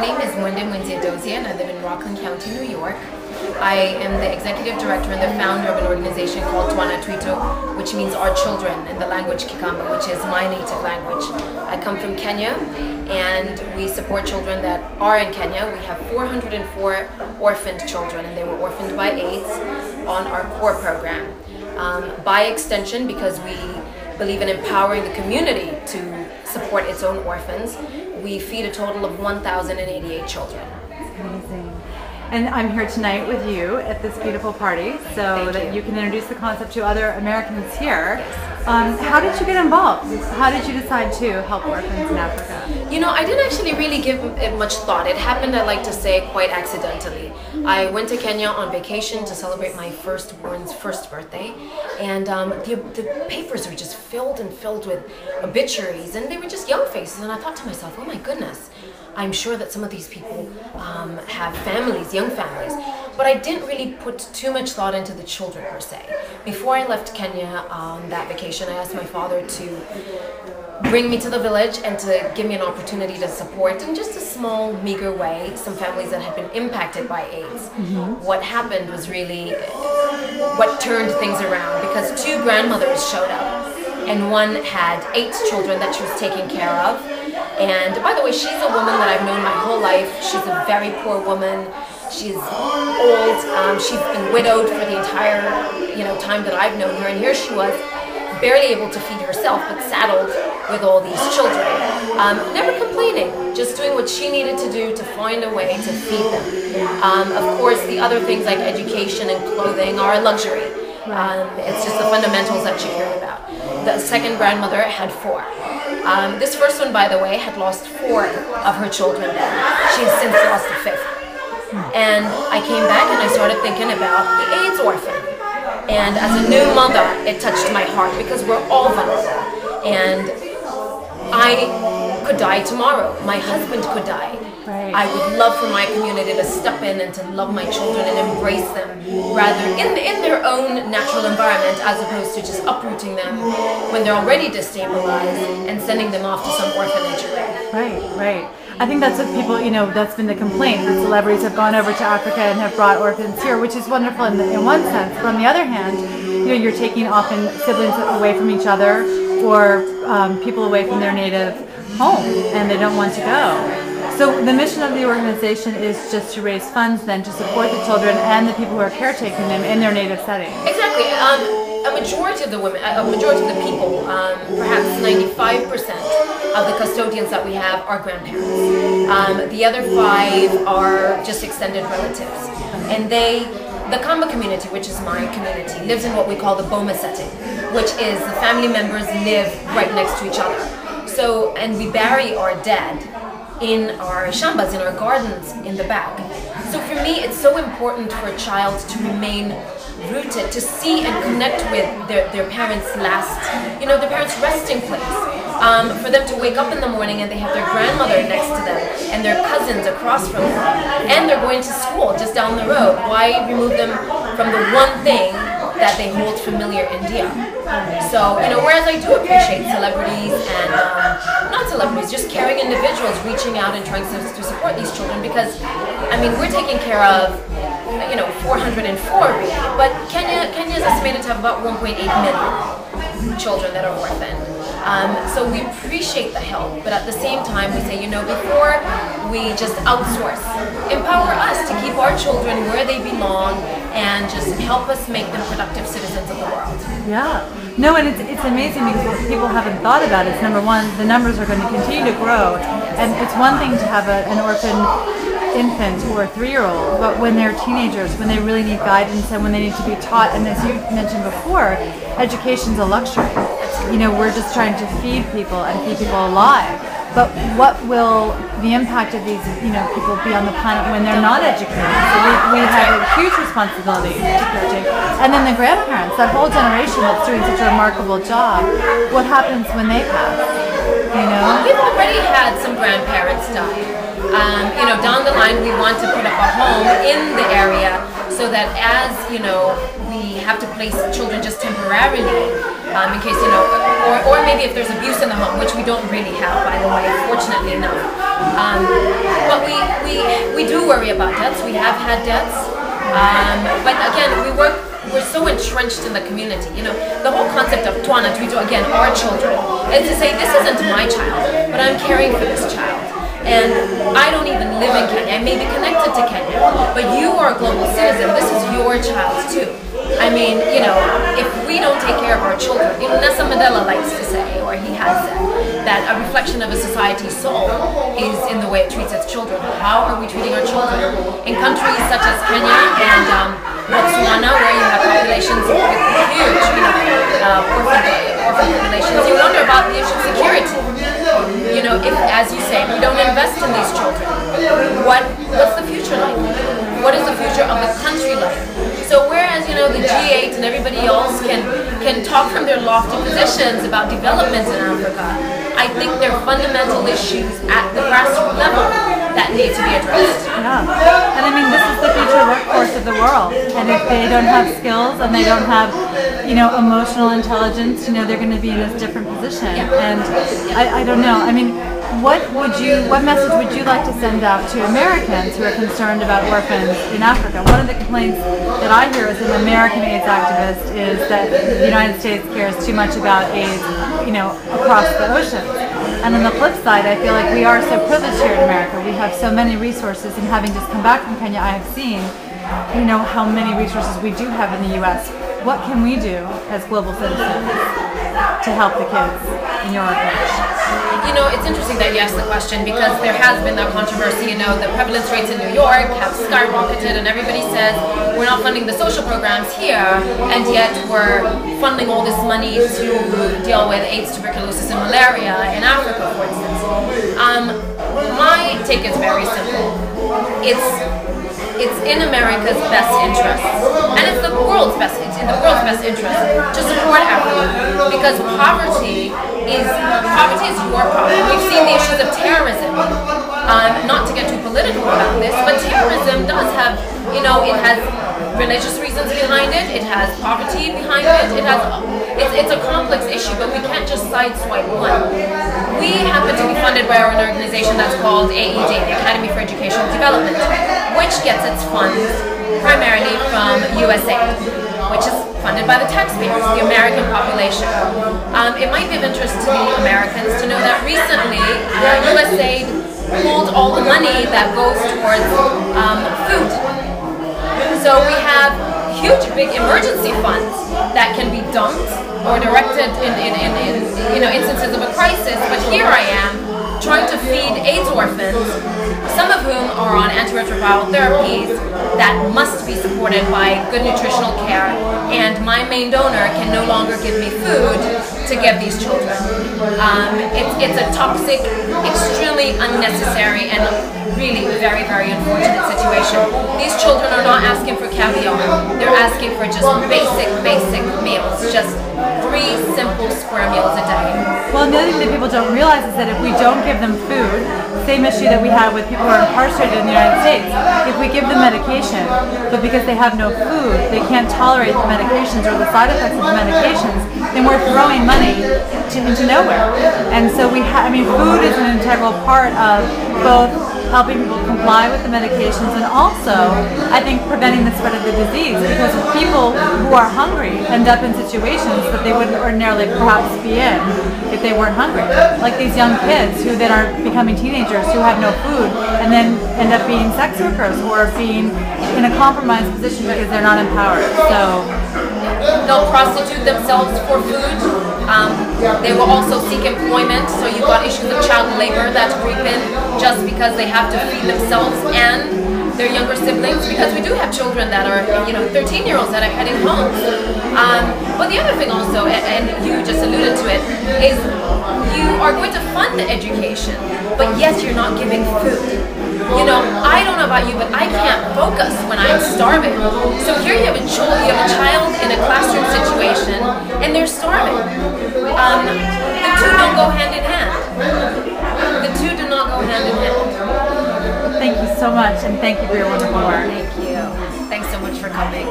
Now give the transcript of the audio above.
name is Mwende Edozie and I live in Rockland County, New York. I am the executive director and the founder of an organization called Twana Twitu, which means our children in the language Kikamba, which is my native language. I come from Kenya and we support children that are in Kenya. We have 404 orphaned children and they were orphaned by AIDS on our core program. By extension, because we believe in empowering the community to support its own orphans, we feed a total of 1,088 children. Amazing. And I'm here tonight with you at this beautiful party so that you can introduce the concept to other Americans here. How did you get involved? How did you decide to help orphans in Africa? You know, I didn't actually really give it much thought. It happened, I like to say, quite accidentally. I went to Kenya on vacation to celebrate my firstborn's first birthday, and the papers were just filled with obituaries, and they were just young faces, and I thought to myself, oh my goodness, I'm sure that some of these people have families, young families, but I didn't really put too much thought into the children per se. Before I left Kenya on that vacation, I asked my father to bring me to the village and to give me an opportunity to support in just a small, meager way some families that had been impacted by AIDS. What happened was really what turned things around, because two grandmothers showed up and one had 8 children that she was taking care of. And by the way, she's a woman that I've known my whole life. She's a very poor woman. She's old. She's been widowed for the entire time that I've known her. And here she was, barely able to feed herself, but saddled with all these children. Never complaining, just doing what she needed to do to find a way to feed them. Of course, the other things like education and clothing are a luxury. It's just the fundamentals that she cared about. The second grandmother had 4. This first one, by the way, had lost 4 of her children then. She has since lost the 5th. And I came back and I started thinking about the AIDS orphan. And as a new mother, it touched my heart because we're all vulnerable. And I could die tomorrow. My husband could die. I would love for my community to step in and to love my children and embrace them rather in their own natural environment, as opposed to just uprooting them when they're already destabilized and sending them off to some orphanage. Right. I think that's what people, that's been the complaint, that celebrities have gone over to Africa and have brought orphans here, which is wonderful in one sense. But on the other hand, you're taking often siblings away from each other or people away from their native home, and they don't want to go. So the mission of the organization is just to raise funds then to support the children and the people who are caretaking them in their native setting. Exactly. A majority of the women, a majority of the people, perhaps 95% of the custodians that we have are grandparents. The other 5 are just extended relatives. And the Kamba community, which is my community, lives in what we call the Boma setting, which is the family members live right next to each other. So, and we bury our dead in our shambas, in our gardens in the back. So for me, it's so important for a child to remain rooted, to see and connect with their parents' their parents' resting place. For them to wake up in the morning and they have their grandmother next to them and their cousins across from them, and they're going to school just down the road. Why remove them from the one thing that they hold familiar in India? So, whereas I do appreciate celebrities and not celebrities, just caring individuals reaching out and trying to support these children, because we're taking care of 404 really, but Kenya is estimated to have about 1.8 million children that are orphaned. So we appreciate the help, but at the same time we say, before we just outsource, empower us to keep our children where they belong and just help us make them productive citizens of the world. Yeah. No, and it's amazing because what people haven't thought about is, number one, the numbers are going to continue to grow, and it's one thing to have an orphan infant or a 3-year-old, but when they're teenagers, when they really need guidance and when they need to be taught, and as you mentioned before, education's a luxury. We're just trying to feed people and keep people alive. But what will the impact of these, people be on the planet when they're not educated? So we have a huge responsibility to caretake. And then the grandparents, that whole generation that's doing such a remarkable job, what happens when they pass? We've already had some grandparents die. Down the line, we want to put up a home in the area so that as, we have to place children just temporarily, in case, or maybe if there's abuse in the home, which we don't really have, by the way, fortunately enough. But we do worry about debts. We have had debts. But again, we're so entrenched in the community. You know, the whole concept of Twana Twitu, again, our children, is to say, this isn't my child, but I'm caring for this child. And I don't even live in Kenya. I may be connected to Kenya, but you are a global citizen. This is your child too. I mean, you know, if we don't take care of our children, you know, Nelson Mandela likes to say, or he has said, that a reflection of a society's soul is in the way it treats its children. How are we treating our children? In countries such as Kenya and Botswana, where you have populations with huge, you know, orphan populations, you wonder about the issue of security. You know, if, as you say, we don't invest in these children, what's the future like? What is the future of the country like? So whereas, you know, the G8 and everybody else can talk from their lofty positions about development in Africa, I think there are fundamental issues at the grassroots level that need to be addressed. Yeah, and I mean, this is the future workforce of the world, and if they don't have skills and they don't have, you know, emotional intelligence, you know, they're going to be in this different position. Yeah. And I don't know. I mean, what message would you like to send out to Americans who are concerned about orphans in Africa? One of the complaints that I hear as an American AIDS activist is that the United States cares too much about AIDS, you know, across the oceans. And on the flip side, I feel like we are so privileged here in America. We have so many resources, and having just come back from Kenya, I have seen, you know, how many resources we do have in the U.S. What can we do as global citizens to help the kids in your orphanage? You know, it's interesting that you asked the question, because there has been that controversy. You know, the prevalence rates in New York have skyrocketed, and everybody says we're not funding the social programs here, and yet we're funding all this money to deal with AIDS, tuberculosis, and malaria in Africa, for instance. My take is very simple. It's in America's best interest, and it's in the world's best interest to support Africa, because poverty is your problem. We've seen the issues of terrorism. Not to get too political about this, but terrorism does have, you know, it has religious reasons behind it. It has poverty behind it. It's a complex issue, but we can't just sideswipe one. We happen to be funded by our own organization that's called AED, the Academy for Educational Development, which gets its funds primarily from USAID, which is funded by the taxpayers, the American population. It might be of interest to the Americans to know that recently USAID pulled all the money that goes towards food. So we have huge, big emergency funds that can be dumped or directed in you know, instances of a crisis. But here I am trying to feed AIDS orphans, some of whom are on antiretroviral therapies that must be supported by good nutritional care, and my main donor can no longer give me food to give these children. It's a toxic, extremely unnecessary, and really very, very unfortunate situation. These children are not asking for caviar. They're asking for just basic meals, just 3 simple square meals a day. Well, the other thing that people don't realize is that if we don't give them food, same issue that we have with people who are incarcerated in the United States, if we give them medication, but because they have no food, they can't tolerate the medications or the side effects of the medications, then we're throwing money into nowhere. And so food is an integral part of both helping people comply with the medications and also, I think, preventing the spread of the disease, because people who are hungry end up in situations that they wouldn't ordinarily perhaps be in if they weren't hungry. Like these young kids who then are becoming teenagers who have no food and then end up being sex workers or being in a compromised position because they're not empowered. So they'll prostitute themselves for food. They will also seek employment, so you've got issues of child labor that creep in just because they have to feed themselves and their younger siblings, because we do have children that are, 13-year-olds that are heading home. But the other thing also, and you just alluded to it, is you are going to fund the education, but yet you're not giving food. I don't know about you, but I can't focus when I'm starving. So here you have a child in a classroom situation, and they're starving. The two don't go hand in hand. The two do not go hand in hand. Thank you so much, and thank you for your wonderful work. Thank you. Thanks so much for coming.